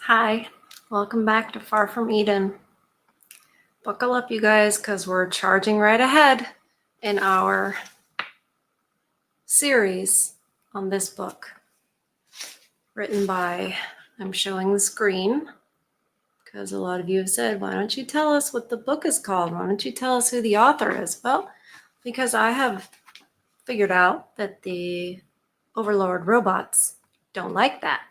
Hi, welcome back to Far From Eden. Buckle up, you guys, because we're charging right ahead in our series on this book, written by, I'm showing the screen, because a lot of you have said, why don't you tell us what the book is called? Why don't you tell us who the author is? Well, because I have figured out that the overlord robots don't like that.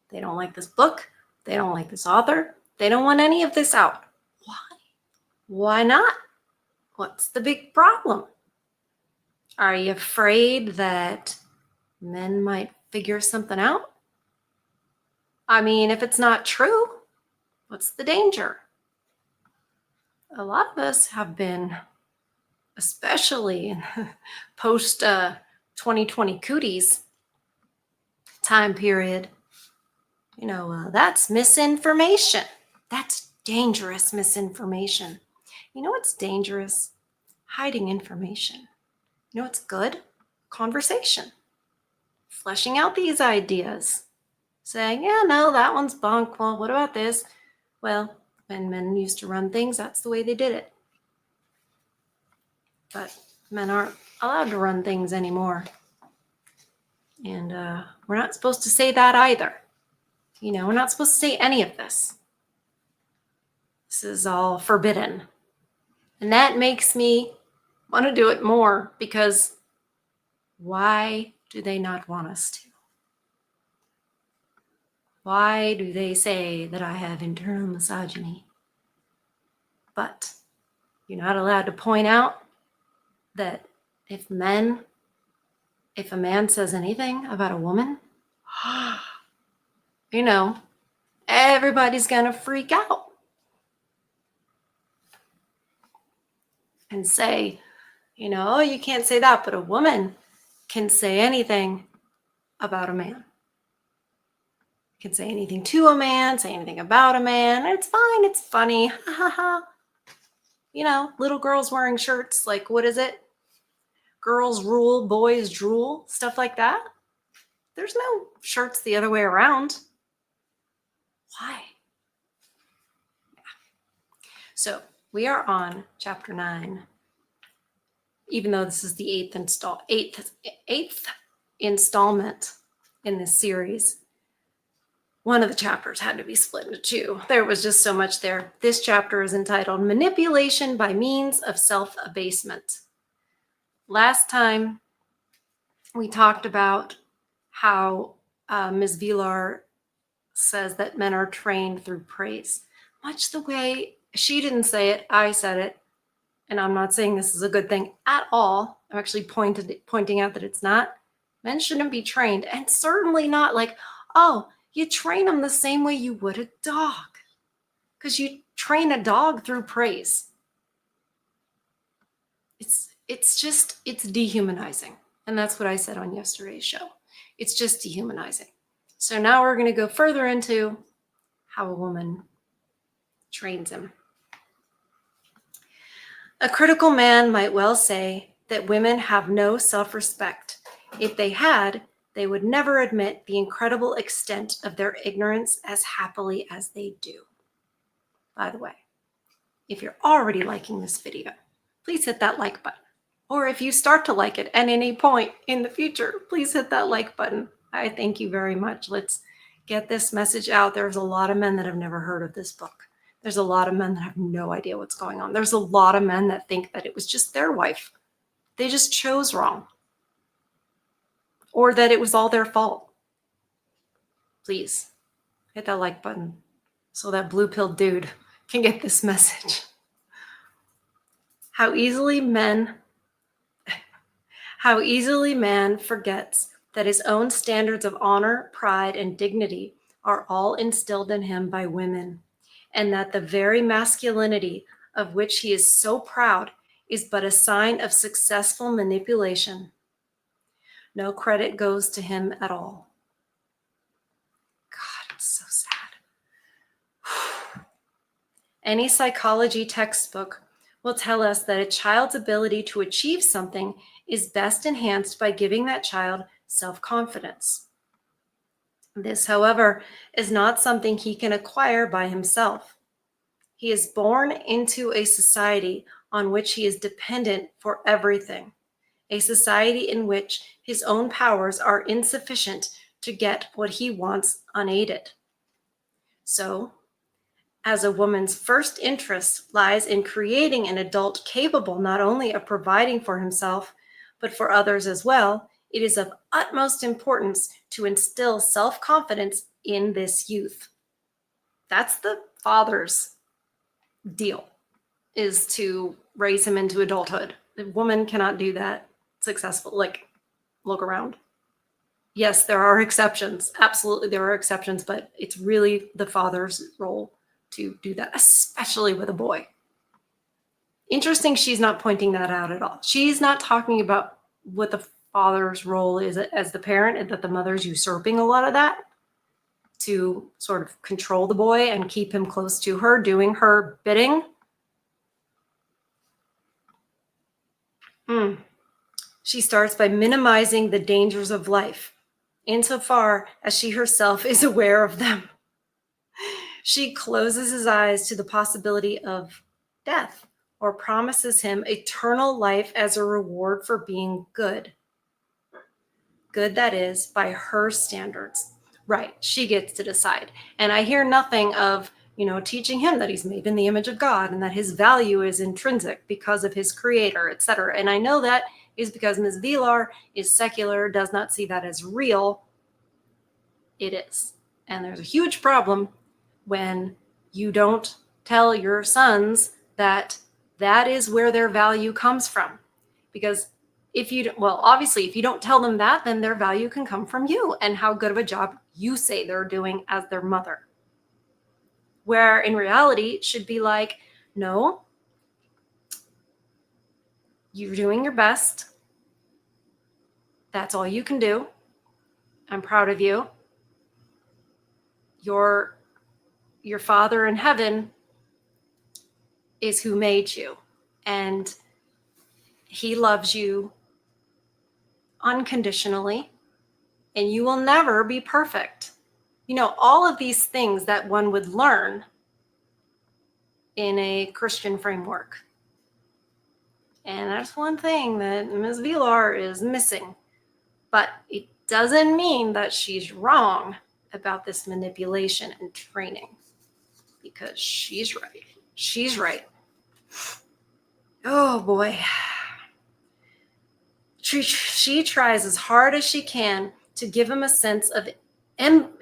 They don't like this book. They don't like this author. They don't want any of this out. Why? Why not? What's the big problem? Are you afraid that men might figure something out? I mean, if it's not true, what's the danger? A lot of us have been, especially in post 2020 cooties time period, that's misinformation. That's dangerous misinformation. You know what's dangerous? Hiding information. You know what's good? Conversation. Fleshing out these ideas. Saying, yeah, no, that one's bunk. Well, what about this? Well, when men used to run things, that's the way they did it. But men aren't allowed to run things anymore. And we're not supposed to say that either. We're not supposed to say any of this. This is all forbidden. And that makes me want to do it more, because why do they not want us to? Why do they say that I have internal misogyny? But you're not allowed to point out that if a man says anything about a woman, everybody's gonna freak out and say, oh, you can't say that, but a woman can say anything about a man. Can say anything to a man, say anything about a man. It's fine, it's funny. Ha ha ha. Little girls wearing shirts like, what is it? Girls rule, boys drool, stuff like that. There's no shirts the other way around. Why? So we are on chapter 9, even though this is the eighth installment in this series. One of the chapters had to be split into two. There was just so much there. This chapter is entitled Manipulation by Means of Self-Abasement. Last time we talked about how Ms. Villar says that men are trained through praise. Much the way she didn't say it, I said it. And I'm not saying this is a good thing at all. I'm actually pointing out that it's not. Men shouldn't be trained, and certainly not like, oh, you train them the same way you would a dog, because you train a dog through praise. It's dehumanizing. And that's what I said on yesterday's show. It's just dehumanizing. So now we're going to go further into how a woman trains him. A critical man might well say that women have no self-respect. If they had, they would never admit the incredible extent of their ignorance as happily as they do. By the way, if you're already liking this video, please hit that like button. Or if you start to like it at any point in the future, please hit that like button. I thank you very much. Let's get this message out. There's a lot of men that have never heard of this book. There's a lot of men that have no idea what's going on. There's a lot of men that think that it was just their wife. They just chose wrong. Or that it was all their fault. Please hit that like button so that blue-pilled dude can get this message. How easily man forgets that his own standards of honor, pride, and dignity are all instilled in him by women, and that the very masculinity of which he is so proud is but a sign of successful manipulation. No credit goes to him at all. God, it's so sad. Any psychology textbook will tell us that a child's ability to achieve something is best enhanced by giving that child self-confidence. This, however, is not something he can acquire by himself. He is born into a society on which he is dependent for everything, a society in which his own powers are insufficient to get what he wants unaided. So, as a woman's first interest lies in creating an adult capable not only of providing for himself, but for others as well, it is of utmost importance to instill self-confidence in this youth. That's the father's deal, is to raise him into adulthood. The woman cannot do that successfully. Like, look around. Yes, there are exceptions. Absolutely, there are exceptions, but it's really the father's role to do that, especially with a boy. Interesting, she's not pointing that out at all. She's not talking about what the father's role is as the parent, and that the mother's usurping a lot of that to sort of control the boy and keep him close to her, doing her bidding. She starts by minimizing the dangers of life, insofar as she herself is aware of them. She closes his eyes to the possibility of death, or promises him eternal life as a reward for being good. Good, that is, by her standards. Right, she gets to decide. And I hear nothing of, teaching him that he's made in the image of God and that his value is intrinsic because of his creator, etc. And I know that is because Ms. Villar is secular, does not see that as real. It is. And there's a huge problem when you don't tell your sons that that is where their value comes from. Because obviously, if you don't tell them that, then their value can come from you and how good of a job you say they're doing as their mother. Where in reality, it should be like, no, you're doing your best. That's all you can do. I'm proud of you. Your Father in heaven is who made you, and he loves you unconditionally, and you will never be perfect. All of these things that one would learn in a Christian framework. And that's one thing that Ms. Villar is missing. But it doesn't mean that she's wrong about this manipulation and training, because she's right. She's right. Oh boy. She tries as hard as she can to give him a sense of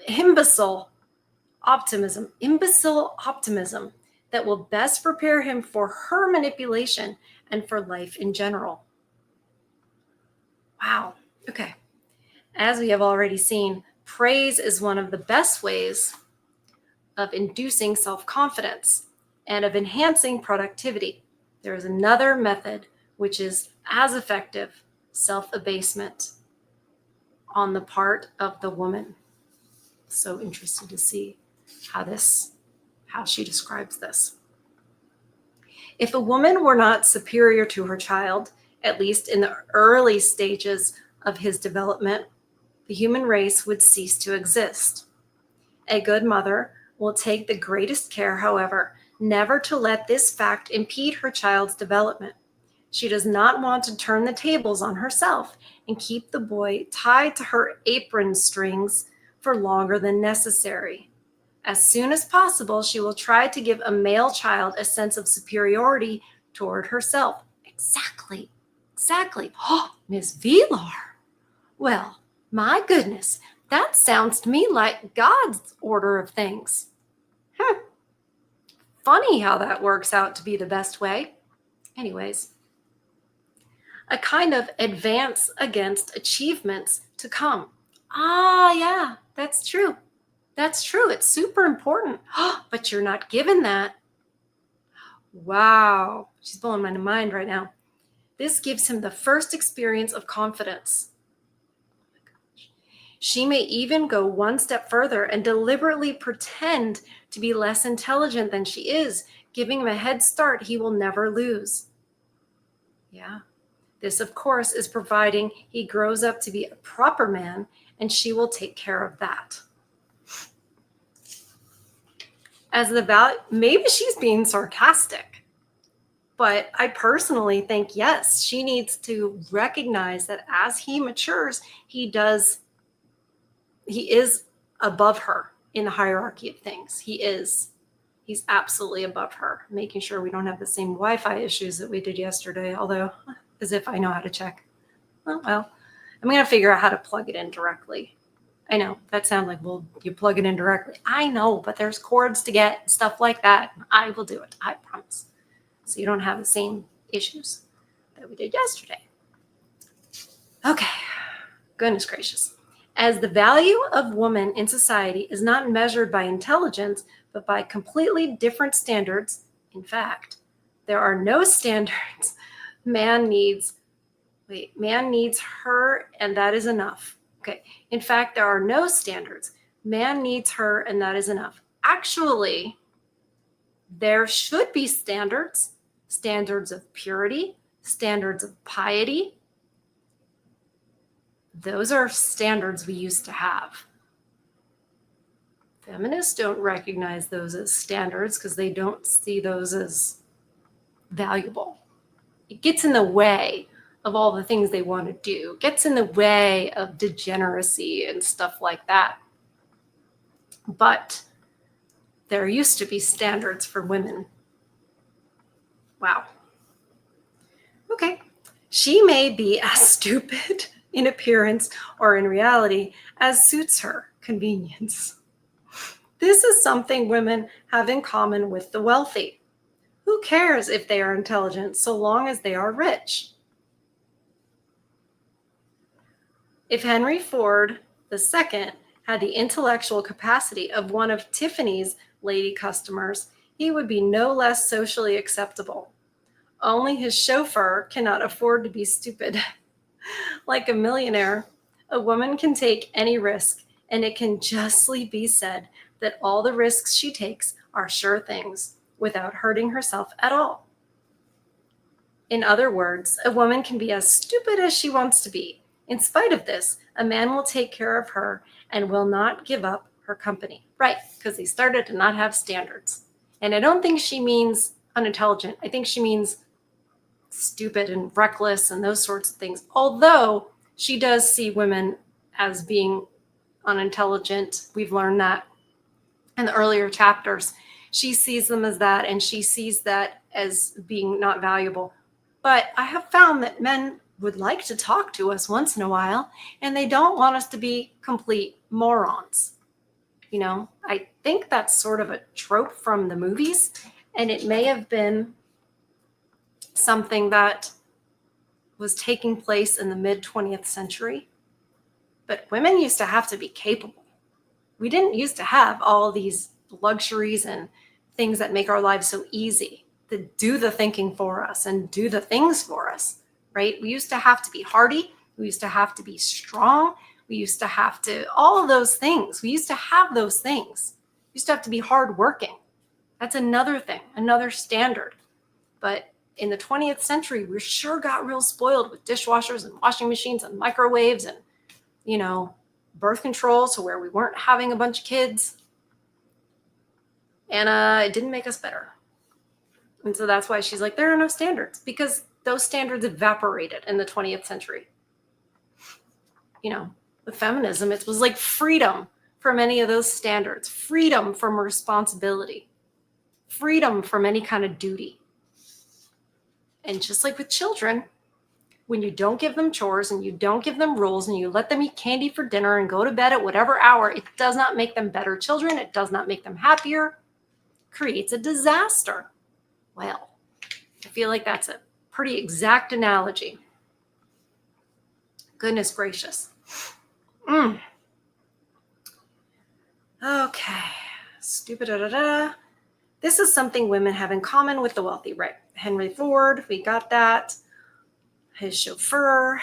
imbecile optimism that will best prepare him for her manipulation and for life in general. Wow. Okay. As we have already seen, praise is one of the best ways of inducing self-confidence and of enhancing productivity. There is another method which is as effective: self-abasement on the part of the woman. So interested to see how she describes this. If a woman were not superior to her child, at least in the early stages of his development, the human race would cease to exist. A good mother will take the greatest care, however, never to let this fact impede her child's development. She does not want to turn the tables on herself and keep the boy tied to her apron strings for longer than necessary. As soon as possible, she will try to give a male child a sense of superiority toward herself. Exactly. Oh, Miss Villar. Well, my goodness, that sounds to me like God's order of things. Funny how that works out to be the best way. Anyways, a kind of advance against achievements to come. Yeah, that's true. It's super important. But you're not given that. Wow, she's blowing my mind right now. This gives him the first experience of confidence. She may even go one step further and deliberately pretend to be less intelligent than she is, giving him a head start he will never lose. Yeah. This, of course, is providing he grows up to be a proper man, and she will take care of that. As the value, maybe she's being sarcastic, but I personally think, yes, she needs to recognize that as he matures, he is above her in the hierarchy of things. He's absolutely above her, making sure we don't have the same Wi-Fi issues that we did yesterday, although as if I know how to check. Oh, well, I'm going to figure out how to plug it in directly. I know that sounds like, well, you plug it in directly. I know, but there's cords to get, stuff like that. I will do it, I promise. So you don't have the same issues that we did yesterday. Okay, goodness gracious. As the value of woman in society is not measured by intelligence, but by completely different standards, in fact, there are no standards. Man needs her, and that is enough. Okay. In fact, there are no standards. Man needs her, and that is enough. Actually, there should be standards of purity, standards of piety. Those are standards we used to have. Feminists don't recognize those as standards because they don't see those as valuable. It gets in the way of all the things they want to do, gets in the way of degeneracy and stuff like that. But there used to be standards for women. Wow. Okay. She may be as stupid in appearance or in reality as suits her convenience. This is something women have in common with the wealthy. Who cares if they are intelligent so long as they are rich? If Henry Ford II had the intellectual capacity of one of Tiffany's lady customers, he would be no less socially acceptable. Only his chauffeur cannot afford to be stupid. Like a millionaire, a woman can take any risk, and it can justly be said that all the risks she takes are sure things without hurting herself at all. In other words, a woman can be as stupid as she wants to be. In spite of this, a man will take care of her and will not give up her company. Right, because they started to not have standards. And I don't think she means unintelligent. I think she means stupid and reckless and those sorts of things. Although she does see women as being unintelligent. We've learned that in the earlier chapters. She sees them as that, and she sees that as being not valuable. But I have found that men would like to talk to us once in a while, and they don't want us to be complete morons. You know, I think that's sort of a trope from the movies, and it may have been something that was taking place in the mid-20th century. But women used to have to be capable. We didn't used to have all these luxuries and things that make our lives so easy to do the thinking for us and do the things for us, right? We used to have to be hardy. We used to have to be strong. We used to have to, all of those things. We used to have those things. We used to have to be hardworking. That's another thing, another standard. But in the 20th century, we sure got real spoiled with dishwashers and washing machines and microwaves and, you know, birth control, so where we weren't having a bunch of kids. And it didn't make us better. And so that's why she's like, there are no standards, because those standards evaporated in the 20th century. You know, with feminism, it was like freedom from any of those standards, freedom from responsibility, freedom from any kind of duty. And just like with children, when you don't give them chores and you don't give them rules and you let them eat candy for dinner and go to bed at whatever hour, it does not make them better children. It does not make them happier. It creates a disaster. Well, I feel like that's a pretty exact analogy. Goodness gracious. Okay. Stupid da-da-da. This is something women have in common with the wealthy, right? Henry Ford, we got that. His chauffeur.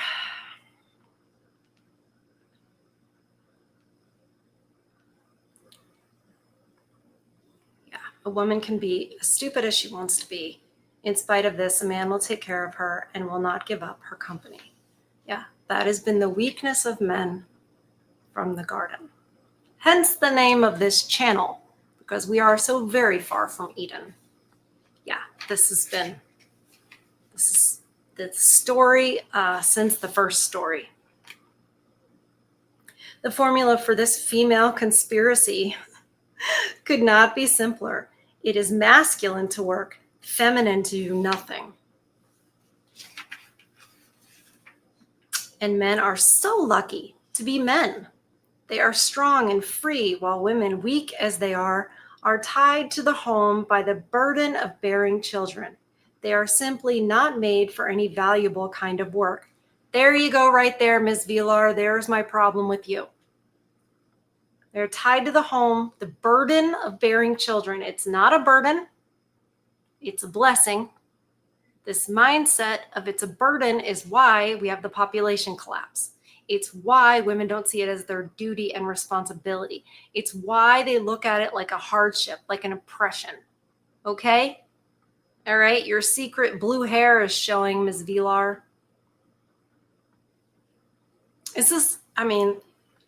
Yeah, a woman can be as stupid as she wants to be. In spite of this, a man will take care of her and will not give up her company. Yeah, that has been the weakness of men from the garden. Hence the name of this channel, because we are so very far from Eden. Yeah, this is the story since the first story. The formula for this female conspiracy could not be simpler. It is masculine to work, feminine to do nothing. And men are so lucky to be men. They are strong and free, while women, weak as they are tied to the home by the burden of bearing children. They are simply not made for any valuable kind of work. There you go right there, Ms. Vilar. There's my problem with you. They're tied to the home, the burden of bearing children. It's not a burden. It's a blessing. This mindset of it's a burden is why we have the population collapse. It's why women don't see it as their duty and responsibility. It's why they look at it like a hardship, like an oppression. Okay? All right? Your secret blue hair is showing, Ms. Vilar.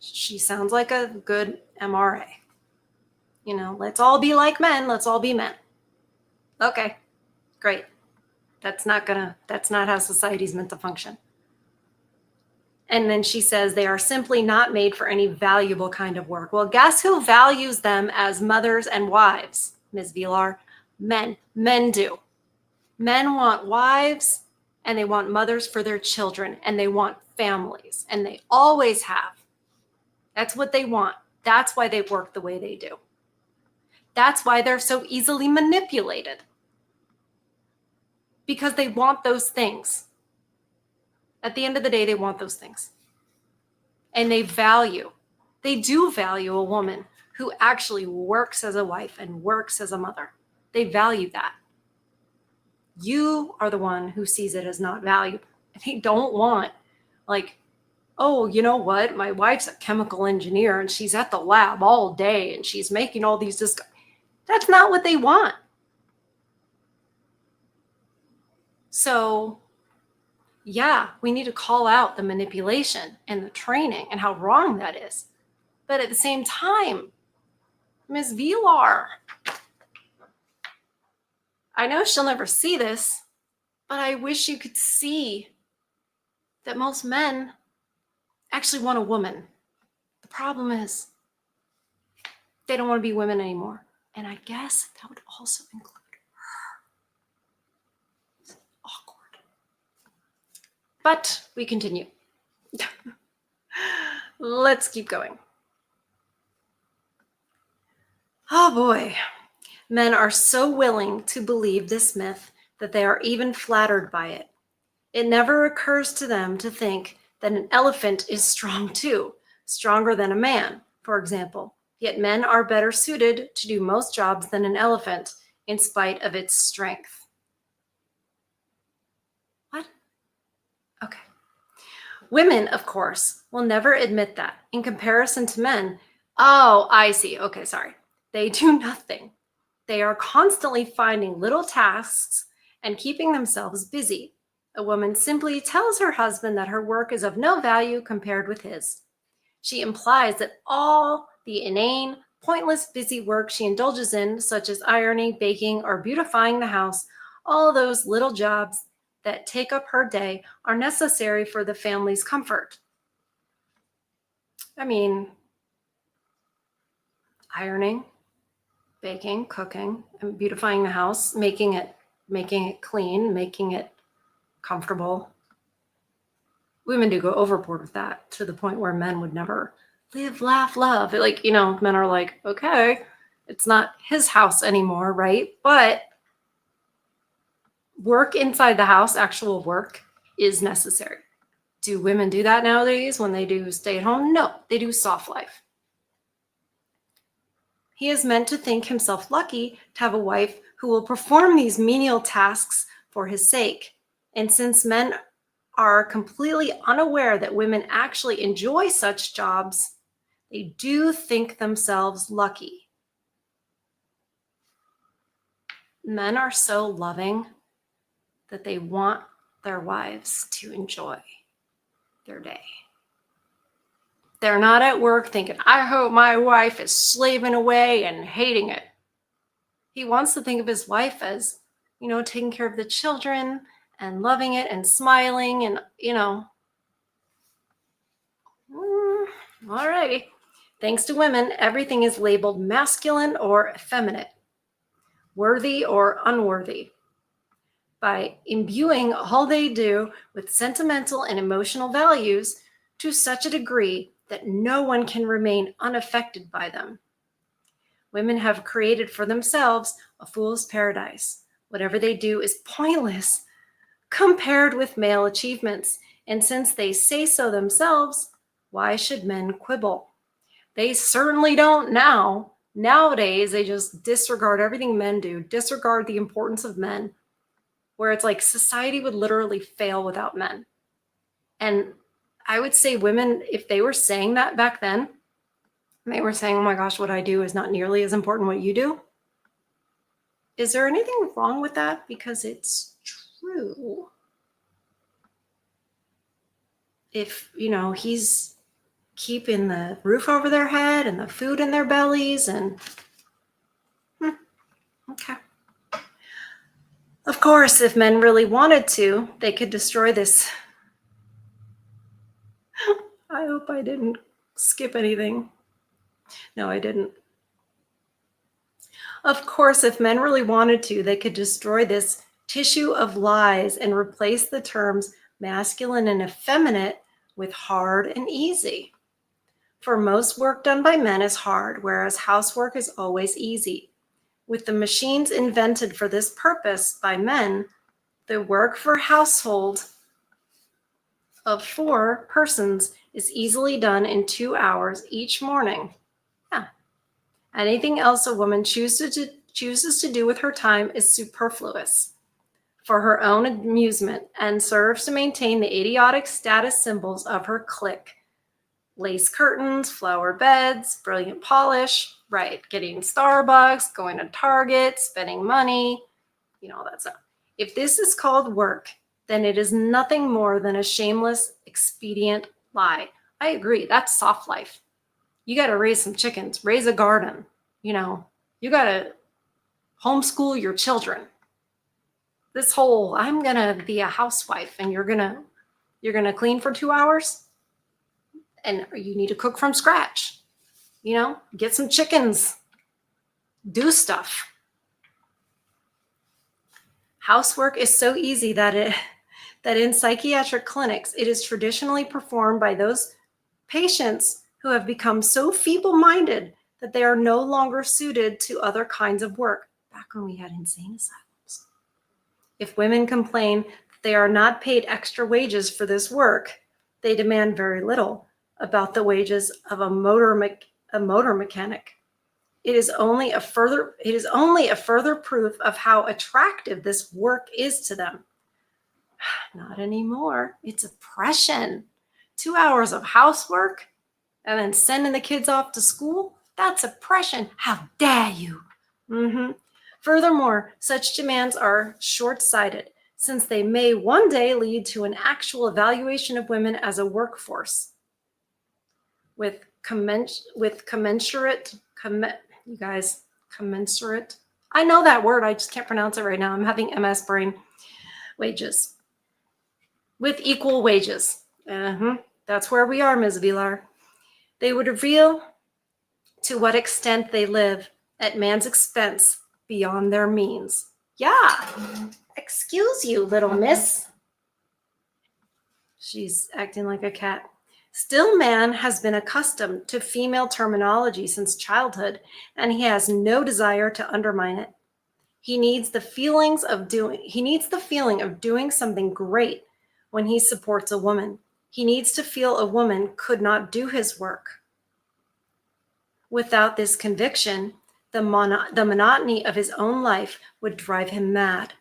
She sounds like a good MRA. Let's all be like men. Let's all be men. Okay, great. That's not how society's meant to function. And then she says they are simply not made for any valuable kind of work. Well, guess who values them as mothers and wives, Ms. Vilar? Men. Men do. Men want wives and they want mothers for their children and they want families and they always have. That's what they want. That's why they work the way they do. That's why they're so easily manipulated. Because they want those things. At the end of the day, they want those things. And they do value a woman who actually works as a wife and works as a mother. They value that. You are the one who sees it as not valuable. They don't want, oh, you know what? My wife's a chemical engineer and she's at the lab all day and she's making all these That's not what they want. So, yeah, we need to call out the manipulation and the training and how wrong that is. But at the same time, Ms. Vilar, I know she'll never see this, but I wish you could see that most men actually want a woman. The problem is they don't want to be women anymore. And I guess that would also include her. It's awkward. But we continue. Let's keep going. Oh boy. Men are so willing to believe this myth that they are even flattered by it. It never occurs to them to think that an elephant is strong too, stronger than a man, for example. Yet men are better suited to do most jobs than an elephant, in spite of its strength. What? Okay. Women, of course, will never admit that. In comparison to men, oh, I see. Okay, sorry. They do nothing. They are constantly finding little tasks and keeping themselves busy. A woman simply tells her husband that her work is of no value compared with his. She implies that all the inane, pointless, busy work she indulges in, such as ironing, baking, or beautifying the house, all those little jobs that take up her day, are necessary for the family's comfort. Ironing, baking, cooking, and beautifying the house, making it clean, making it comfortable. Women do go overboard with that to the point where men would never live, laugh, love. Men are like, okay, it's not his house anymore, right? But work inside the house, actual work, is necessary. Do women do that nowadays when they do stay at home? No, they do soft life. He is meant to think himself lucky to have a wife who will perform these menial tasks for his sake. And since men are completely unaware that women actually enjoy such jobs, they do think themselves lucky. Men are so loving that they want their wives to enjoy their day. They're not at work thinking, I hope my wife is slaving away and hating it. He wants to think of his wife as, taking care of the children and loving it and smiling and, all righty. Thanks to women, everything is labeled masculine or effeminate, worthy or unworthy. By imbuing all they do with sentimental and emotional values to such a degree that no one can remain unaffected by them. Women have created for themselves a fool's paradise. Whatever they do is pointless compared with male achievements, and since they say so themselves, why should men quibble? They certainly don't now. Nowadays, they just disregard everything men do, disregard the importance of men, where it's like society would literally fail without men. And I would say women, if they were saying that back then, they were saying, oh my gosh, what I do is not nearly as important what you do. Is there anything wrong with that? Because it's true. If, he's keeping the roof over their head and the food in their bellies and, okay. Of course, if men really wanted to, they could destroy this. I hope I didn't skip anything. No, I didn't. Of course, if men really wanted to, they could destroy this tissue of lies and replace the terms masculine and effeminate with hard and easy. For most work done by men is hard, whereas housework is always easy. With the machines invented for this purpose by men, the work for a household of 4 persons is easily done in 2 hours each morning. Yeah. Anything else a woman chooses to do with her time is superfluous for her own amusement and serves to maintain the idiotic status symbols of her clique. Lace curtains, flower beds, brilliant polish, right, getting Starbucks, going to Target, spending money, all that stuff. If this is called work, then it is nothing more than a shameless, expedient lie. I agree, that's soft life. You got to raise some chickens, raise a garden, you got to homeschool your children. This whole, I'm going to be a housewife and you're going to clean for 2 hours? And you need to cook from scratch, get some chickens, do stuff. Housework is so easy that in psychiatric clinics, it is traditionally performed by those patients who have become so feeble-minded that they are no longer suited to other kinds of work. Back when we had insane asylums. If women complain that they are not paid extra wages for this work, they demand very little about the wages of a motor mechanic. It is only a further proof of how attractive this work is to them. Not anymore. It's oppression. 2 hours of housework and then sending the kids off to school? That's oppression. How dare you? Furthermore, such demands are short-sighted, since they may one day lead to an actual evaluation of women as a workforce with commensurate. I know that word. I just can't pronounce it right now. I'm having MS brain. Wages. With equal wages. That's where we are, Ms. Vilar. They would reveal to what extent they live at man's expense beyond their means. Yeah. Excuse you, little miss. She's acting like a cat. Still, man has been accustomed to female terminology since childhood, and he has no desire to undermine it. He needs the feeling of doing something great when he supports a woman. He needs to feel a woman could not do his work. Without this conviction, the monotony of his own life would drive him mad.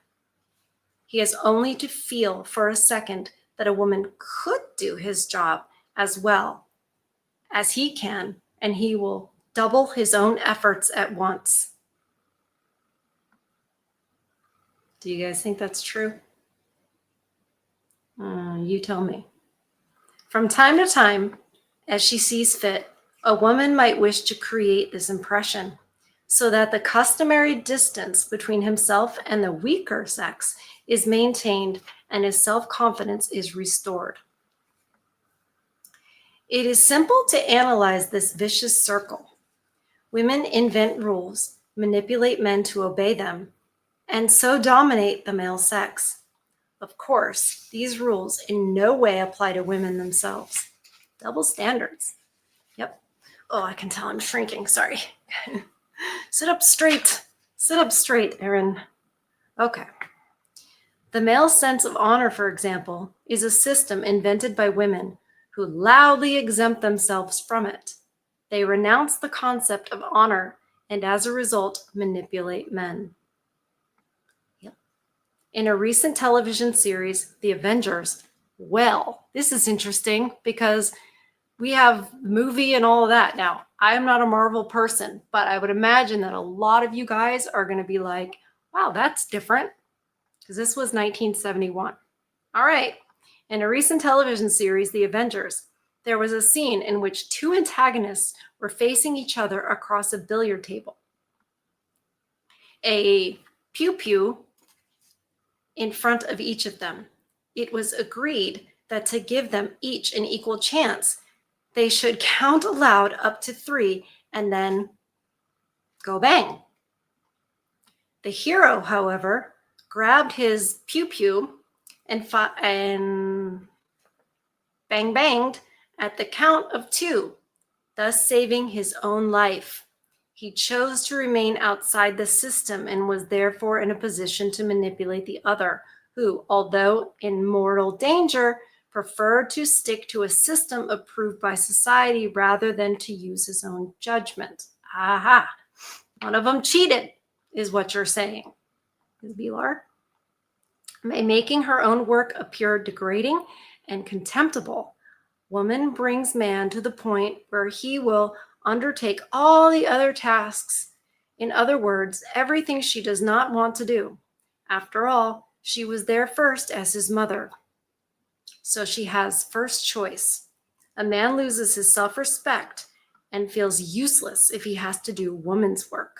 He has only to feel for a second that a woman could do his job as well as he can, and he will double his own efforts at once. Do you guys think that's true? You tell me. From time to time, as she sees fit, a woman might wish to create this impression so that the customary distance between himself and the weaker sex is maintained and his self-confidence is restored. It is simple to analyze this vicious circle. Women invent rules, manipulate men to obey them, and so dominate the male sex. Of course, these rules in no way apply to women themselves. Double standards. Yep. Oh, I can tell I'm shrinking. Sorry. Sit up straight. Sit up straight, Erin. Okay. The male sense of honor, for example, is a system invented by women who loudly exempt themselves from it. They renounce the concept of honor and as a result manipulate men. Yep. In a recent television series, The Avengers, well, this is interesting because we have the movie and all of that. Now, I am not a Marvel person, but I would imagine that a lot of you guys are going to be like, wow, that's different, because this was 1971. All right. In a recent television series, The Avengers, there was a scene in which two antagonists were facing each other across a billiard table. A pew-pew in front of each of them. It was agreed that to give them each an equal chance, they should count aloud up to 3 and then go bang. The hero, however, grabbed his pew-pew and bang-banged at the count of 2, thus saving his own life. He chose to remain outside the system and was therefore in a position to manipulate the other, who, although in mortal danger, preferred to stick to a system approved by society rather than to use his own judgment. Aha! One of them cheated, is what you're saying, Ms. Vilar. By making her own work appear degrading and contemptible, woman brings man to the point where he will undertake all the other tasks. In other words, everything she does not want to do. After all, she was there first as his mother. So she has first choice. A man loses his self-respect and feels useless if he has to do woman's work.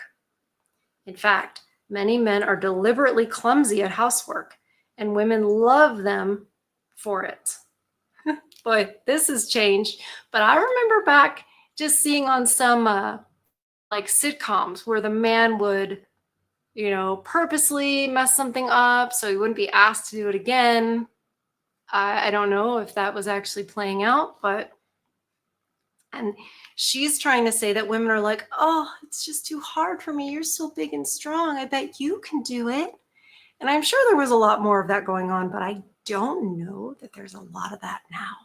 In fact, many men are deliberately clumsy at housework, and women love them for it. Boy, this has changed. But I remember back just seeing on some like sitcoms where the man would, purposely mess something up so he wouldn't be asked to do it again. I don't know if that was actually playing out, and she's trying to say that women are like, oh, it's just too hard for me. You're so big and strong. I bet you can do it. And I'm sure there was a lot more of that going on, but I don't know that there's a lot of that now.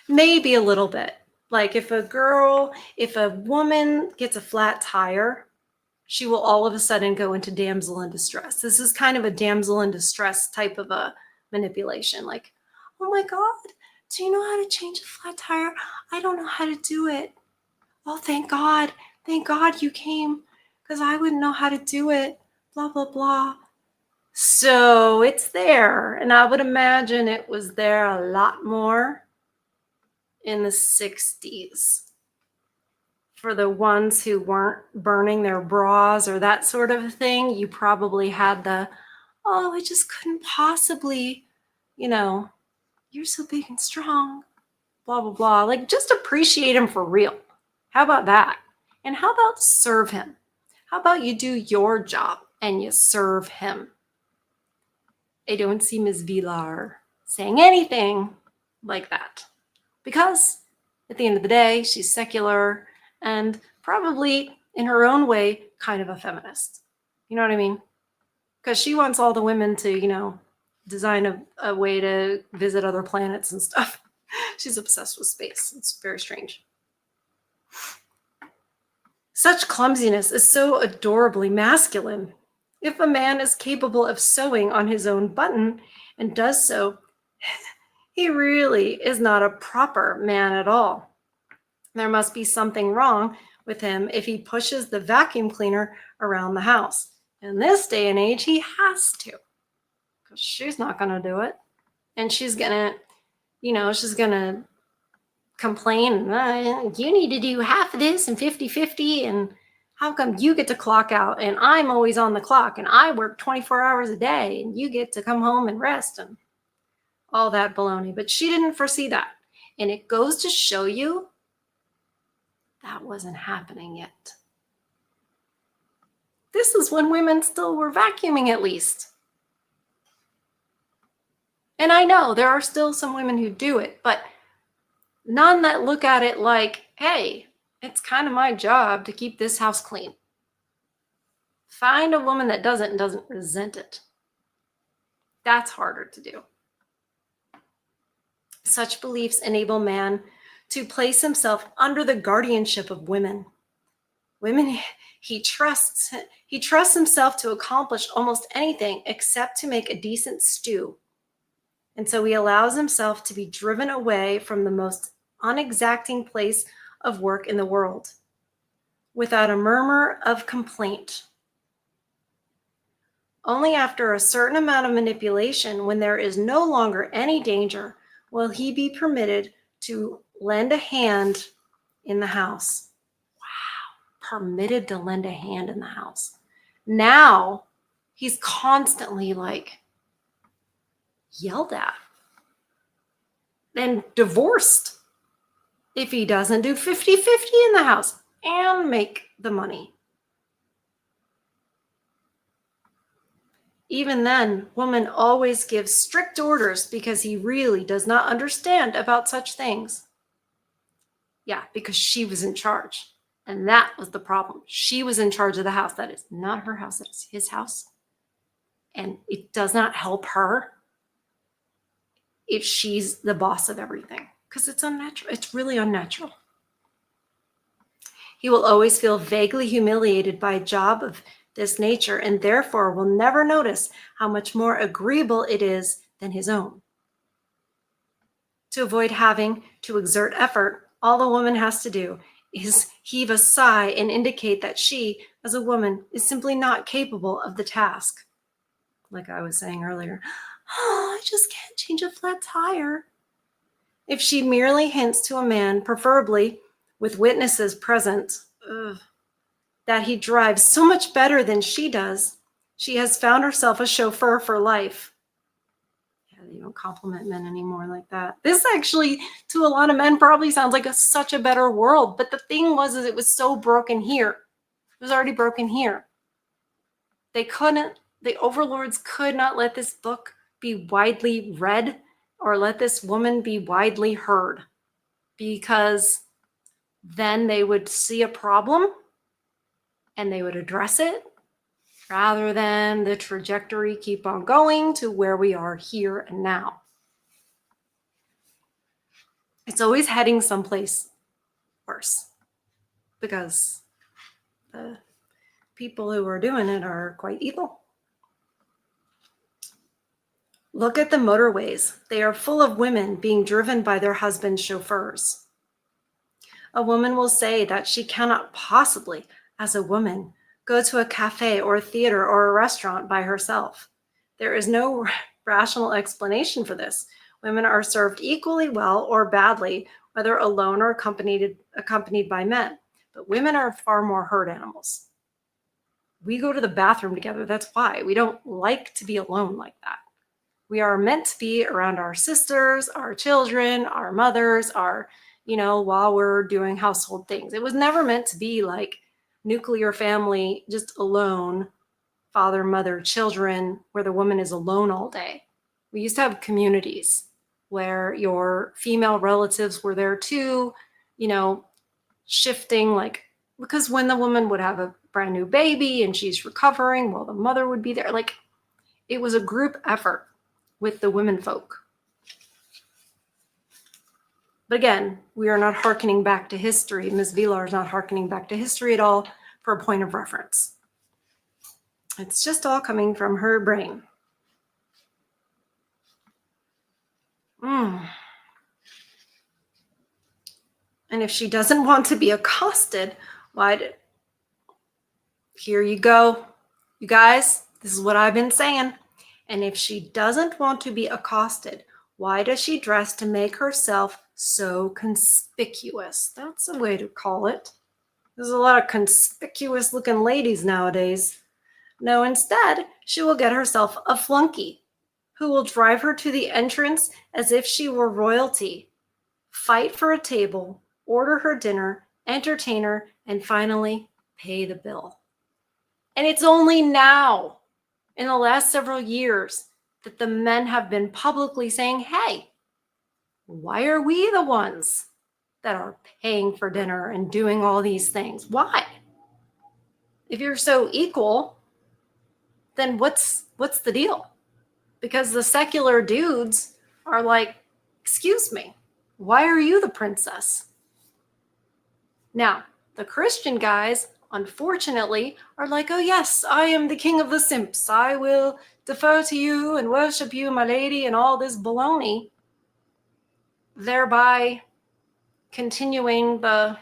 Maybe a little bit. Like if a woman gets a flat tire, she will all of a sudden go into damsel in distress. This is kind of a damsel in distress type of a manipulation. Like, oh my God, do you know how to change a flat tire? I don't know how to do it. Oh, thank God. Thank God you came, because I wouldn't know how to do it. Blah, blah, blah. So it's there. And I would imagine it was there a lot more in the 60s. For the ones who weren't burning their bras or that sort of thing, you probably had the, oh, I just couldn't possibly, you're so big and strong, blah, blah, blah. Like, just appreciate him for real. How about that? And how about serve him? How about you do your job and you serve him? I don't see Ms. Vilar saying anything like that, because at the end of the day, she's secular and probably in her own way, kind of a feminist. You know what I mean? Because she wants all the women to, design a way to visit other planets and stuff. She's obsessed with space. It's very strange. Such clumsiness is so adorably masculine. If a man is capable of sewing on his own button and does so, he really is not a proper man at all. There must be something wrong with him if he pushes the vacuum cleaner around the house. In this day and age, he has to, because she's not going to do it. And she's going to, complain, you need to do half of this and 50-50, and how come you get to clock out and I'm always on the clock and I work 24 hours a day and you get to come home and rest and all that baloney. But she didn't foresee that. And it goes to show you that wasn't happening yet. This is when women still were vacuuming, at least. And I know there are still some women who do it, but none that look at it like, hey, it's kind of my job to keep this house clean. Find a woman that doesn't and doesn't resent it. That's harder to do. Such beliefs enable man to place himself under the guardianship of women. He trusts himself to accomplish almost anything except to make a decent stew. And so he allows himself to be driven away from the most unexacting place of work in the world without a murmur of complaint. Only after a certain amount of manipulation, when there is no longer any danger, will he be permitted to lend a hand in the house. Wow, permitted to lend a hand in the house. Now he's constantly yelled at and divorced if he doesn't do 50-50 in the house and make the money. Even then, woman always gives strict orders because he really does not understand about such things. Yeah, because she was in charge. And that was the problem. She was in charge of the house. That is not her house. That is his house. And it does not help her if she's the boss of everything, because it's unnatural. It's really unnatural. He will always feel vaguely humiliated by a job of this nature, and therefore will never notice how much more agreeable it is than his own. To avoid having to exert effort, all a woman has to do is heave a sigh and indicate that she, as a woman, is simply not capable of the task. Like I was saying earlier, I just can't change a flat tire. If she merely hints to a man, preferably with witnesses present, that he drives so much better than she does, she has found herself a chauffeur for life. Yeah, they don't compliment men anymore like that. This actually, to a lot of men, probably sounds like such a better world. But the thing was, it was so broken here. It was already broken here. The overlords could not let this book be widely read or let this woman be widely heard, because then they would see a problem and they would address it, rather than the trajectory keep on going to where we are here and now. It's always heading someplace worse, because the people who are doing it are quite evil. Look at the motorways. They are full of women being driven by their husbands' chauffeurs. A woman will say that she cannot possibly, as a woman, go to a cafe or a theater or a restaurant by herself. There is no rational explanation for this. Women are served equally well or badly, whether alone or accompanied by men. But women are far more herd animals. We go to the bathroom together. That's why. We don't like to be alone like that. We are meant to be around our sisters, our children, our mothers, while we're doing household things. It was never meant to be like nuclear family, just alone, father, mother, children, where the woman is alone all day. We used to have communities where your female relatives were there too, shifting, because when the woman would have a brand new baby and she's recovering, well, the mother would be there. It was a group effort with the women folk. But again, we are not hearkening back to history. Ms. Vilar is not hearkening back to history at all for a point of reference. It's just all coming from her brain. And if she doesn't want to be accosted, here you go. You guys, this is what I've been saying. And if she doesn't want to be accosted, why does she dress to make herself so conspicuous. That's a way to call it. There's a lot of conspicuous looking ladies nowadays. No, instead, she will get herself a flunky who will drive her to the entrance as if she were royalty, fight for a table, order her dinner, entertain her, and finally pay the bill. And it's only now, in the last several years, that the men have been publicly saying, hey, why are we the ones that are paying for dinner and doing all these things? Why? If you're so equal, then what's the deal? Because the secular dudes are like, excuse me, why are you the princess? Now, the Christian guys, unfortunately, are like, oh yes, I am the king of the simps. I will defer to you and worship you, my lady, and all this baloney, thereby continuing the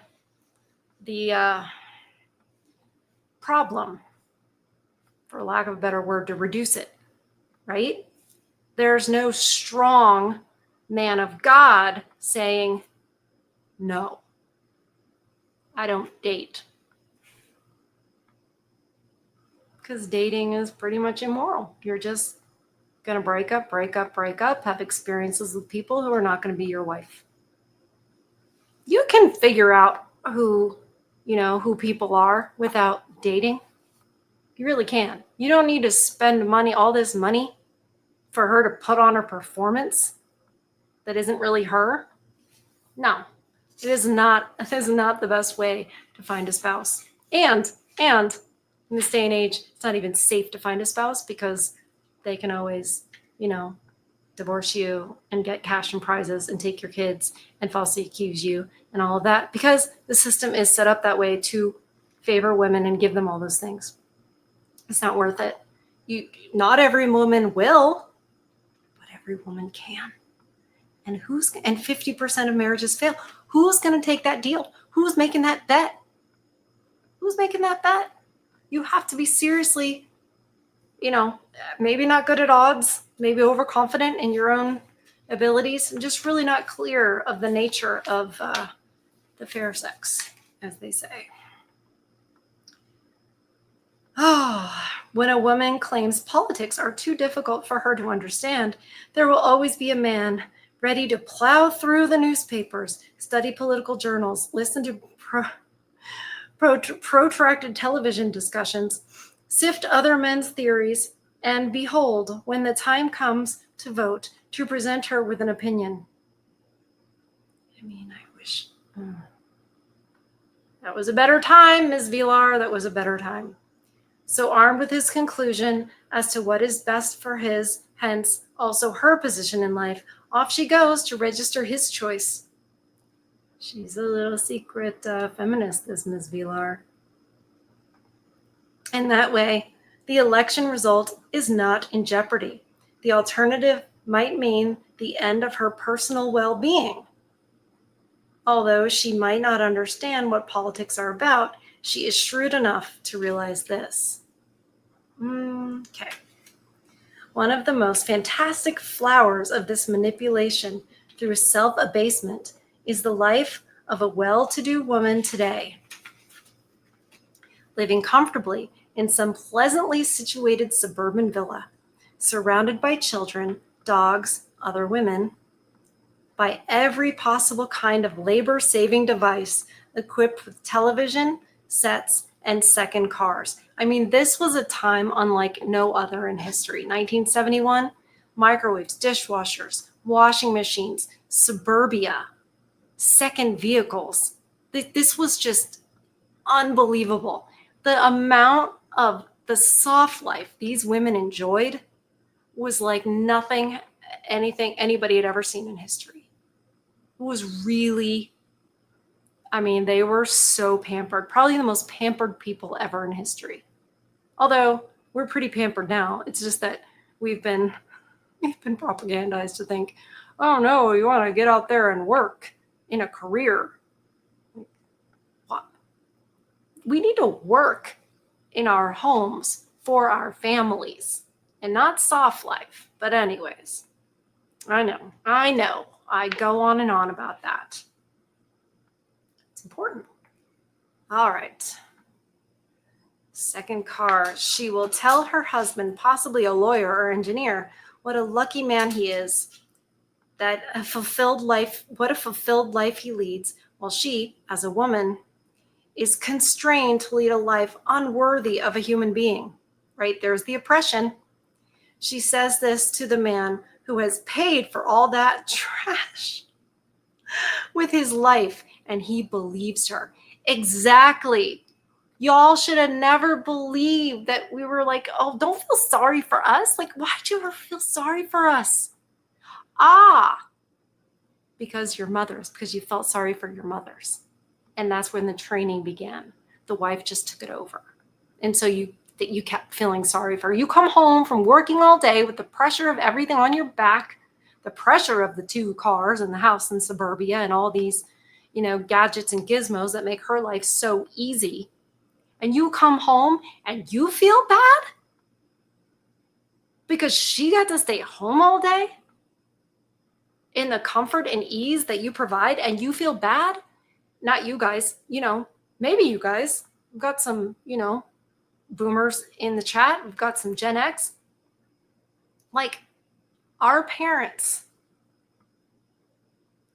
problem, for lack of a better word, to reduce it, right? There's no strong man of God saying, no, I don't date. Because dating is pretty much immoral. You're just going to break up, have experiences with people who are not going to be your wife. You can figure out who people are without dating. You really can. You don't need to spend all this money for her to put on a performance that isn't really her. No, it is not the best way to find a spouse. And in this day and age, it's not even safe to find a spouse because they can always, divorce you and get cash and prizes and take your kids and falsely accuse you and all of that, because the system is set up that way to favor women and give them all those things. It's not worth it. Not every woman will, but every woman can. And 50% of marriages fail. Who's going to take that deal? Who's making that bet? You have to be seriously, maybe not good at odds, maybe overconfident in your own abilities, and just really not clear of the nature of the fair sex, as they say. When a woman claims politics are too difficult for her to understand, there will always be a man ready to plow through the newspapers, study political journals, listen to protracted television discussions, sift other men's theories, and behold, when the time comes to vote, to present her with an opinion. I wish that was a better time, Ms. Villar. That was a better time. So armed with his conclusion as to what is best for his, hence also her position in life, off she goes to register his choice. She's a little secret feminist, this Ms. Villar. And that way, the election result is not in jeopardy. The alternative might mean the end of her personal well-being. Although she might not understand what politics are about, she is shrewd enough to realize this. Okay. One of the most fantastic flowers of this manipulation through self-abasement is the life of a well-to-do woman today, living comfortably in some pleasantly situated suburban villa, surrounded by children, dogs, other women, by every possible kind of labor-saving device equipped with television, sets, and second cars. This was a time unlike no other in history. 1971, microwaves, dishwashers, washing machines, suburbia, second vehicles. This was just unbelievable. The amount of the soft life these women enjoyed was like anything anybody had ever seen in history. It was really, they were so pampered, probably the most pampered people ever in history. Although we're pretty pampered now. It's just that we've been propagandized to think, oh no, you want to get out there and work in a career. What? We need to work in our homes for our families and not soft life. But anyways, I know. I go on and on about that. It's important. All right. Second card. She will tell her husband, possibly a lawyer or engineer, what a lucky man he is, what a fulfilled life he leads, while she, as a woman, is constrained to lead a life unworthy of a human being. Right? There's the oppression. She says this to the man who has paid for all that trash with his life, and he believes her. Exactly. Y'all should have never believed that we were like, oh, don't feel sorry for us. Like, why'd you ever feel sorry for us? Because your mothers, because you felt sorry for your mothers. And that's when the training began. The wife just took it over. And so you kept feeling sorry for her. You come home from working all day with the pressure of everything on your back, the pressure of the 2 cars and the house in suburbia and all these, gadgets and gizmos that make her life so easy. And you come home and you feel bad because she got to stay home all day in the comfort and ease that you provide, and you feel bad? Not you guys, maybe you guys. We've got some, boomers in the chat. We've got some Gen X. Like, our parents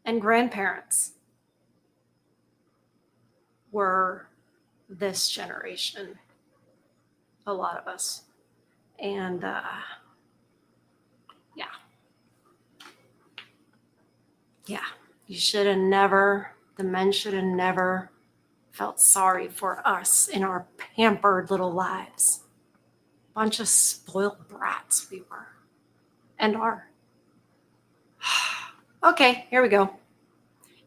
and grandparents were this generation, a lot of us. And the men should have never felt sorry for us in our pampered little lives. Bunch of spoiled brats we were and are. Okay, here we go.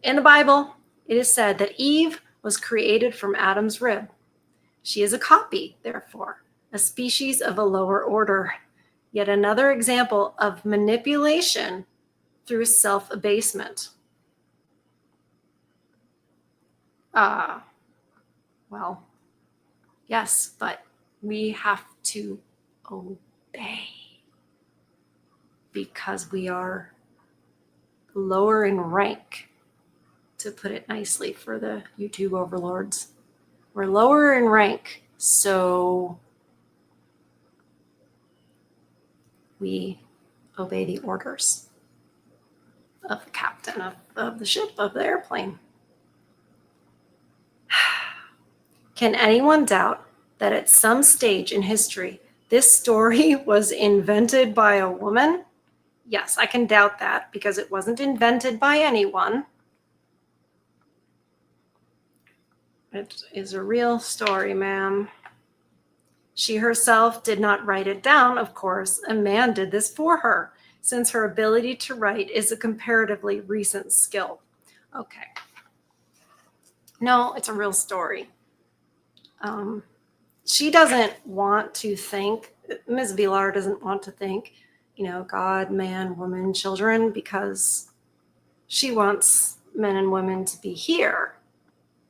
In the Bible, it is said that Eve was created from Adam's rib. She is a copy, therefore, a species of a lower order. Yet another example of manipulation through self-abasement. Well, yes, but we have to obey because we are lower in rank, to put it nicely for the YouTube overlords. We're lower in rank, so we obey the orders of the captain of the ship, of the airplane. Can anyone doubt that at some stage in history, this story was invented by a woman? Yes, I can doubt that because it wasn't invented by anyone. It is a real story, ma'am. She herself did not write it down, of course. A man did this for her, since her ability to write is a comparatively recent skill. Okay. No, it's a real story. She doesn't want to think, Ms. Villar doesn't want to think, God, man, woman, children, because she wants men and women to be here,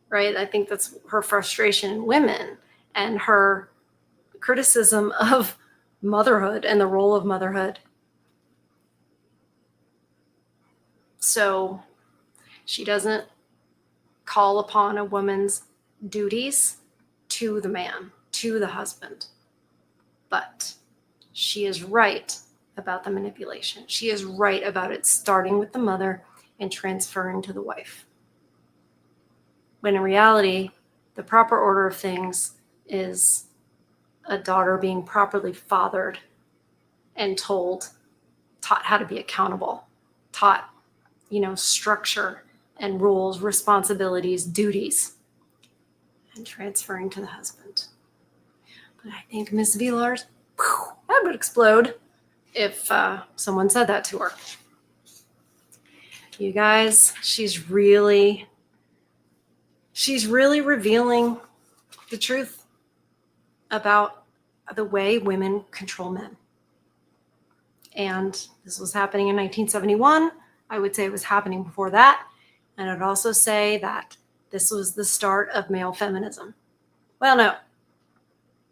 right? I think that's her frustration in women and her criticism of motherhood and the role of motherhood. So she doesn't call upon a woman's duties to the man, to the husband. But she is right about the manipulation. She is right about it starting with the mother and transferring to the wife. When in reality, the proper order of things is a daughter being properly fathered and taught how to be accountable, taught, structure and rules, responsibilities, duties, and transferring to the husband. But I think Miss Villard, that would explode if someone said that to her. You guys, she's really revealing the truth about the way women control men. And this was happening in 1971. I would say it was happening before that. And I'd also say that this was the start of male feminism. Well, no,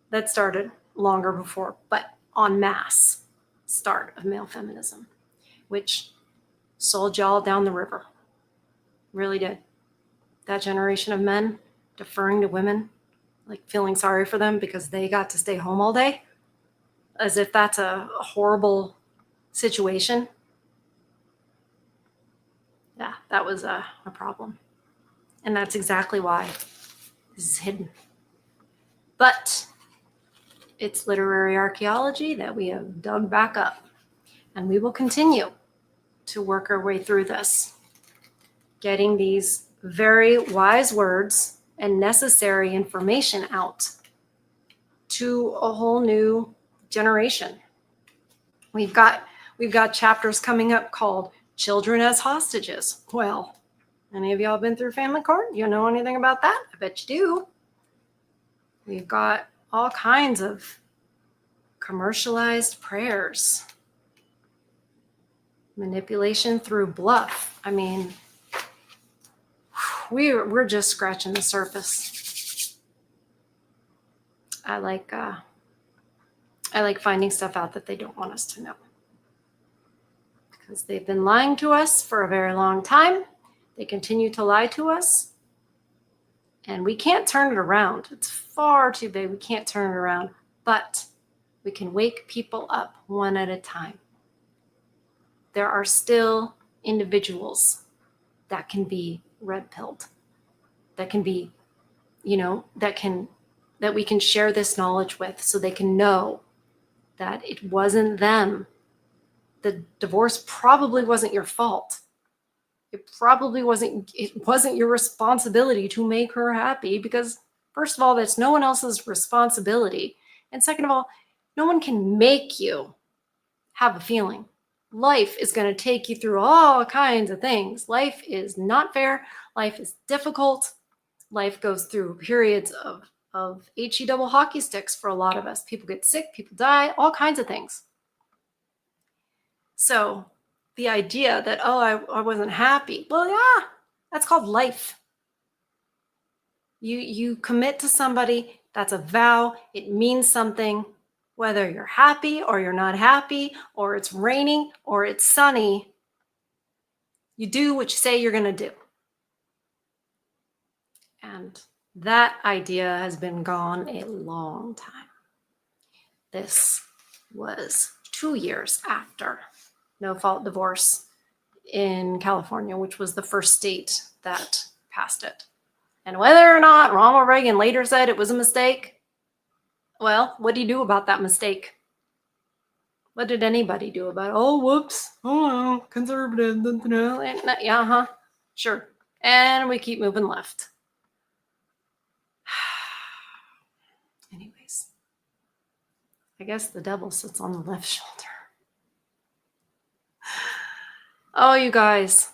that started longer before, but en masse start of male feminism, which sold y'all down the river. Really did. That generation of men deferring to women, like feeling sorry for them because they got to stay home all day, as if that's a horrible situation. Yeah, that was a problem. And that's exactly why this is hidden. But it's literary archaeology that we have dug back up. And we will continue to work our way through this, getting these very wise words and necessary information out to a whole new generation. We've got chapters coming up called Children as Hostages. Well, any of y'all been through family court? You know anything about that? I bet you do. We've got all kinds of commercialized prayers. Manipulation through bluff. I mean, we're just scratching the surface. I like finding stuff out that they don't want us to know, because they've been lying to us for a very long time. They continue to lie to us, and we can't turn it around. It's far too big. We can't turn it around, but we can wake people up one at a time. There are still individuals that can be red-pilled, that can be, that we can share this knowledge with, so they can know that it wasn't them. The divorce probably wasn't your fault. It wasn't your responsibility to make her happy, because first of all, that's no one else's responsibility. And second of all, no one can make you have a feeling. Life is going to take you through all kinds of things. Life is not fair. Life is difficult. Life goes through periods of HE double hockey sticks for a lot of us. People get sick, people die, all kinds of things. So the idea that, I wasn't happy. Well, yeah, that's called life. You commit to somebody, that's a vow. It means something, whether you're happy or you're not happy, or it's raining or it's sunny. You do what you say you're going to do. And that idea has been gone a long time. This was 2 years after no-fault divorce in California, which was the first state that passed it. And whether or not Ronald Reagan later said it was a mistake, well, what do you do about that mistake? What did anybody do about it? Oh, whoops. Oh, conservative. Yeah, sure. And we keep moving left. Anyways, I guess the devil sits on the left shoulder. Oh, you guys,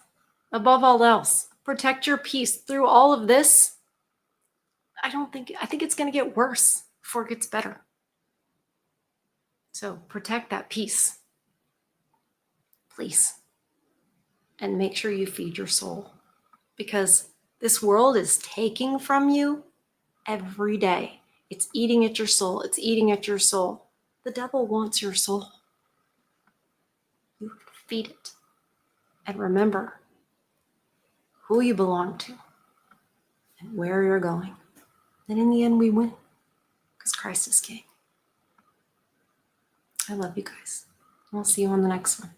above all else, protect your peace through all of this. I think it's going to get worse before it gets better. So protect that peace, please. And make sure you feed your soul, because this world is taking from you every day. It's eating at your soul. It's eating at your soul. The devil wants your soul. You feed it. And remember who you belong to and where you're going. And in the end, we win, because Christ is King. I love you guys. I'll see you on the next one.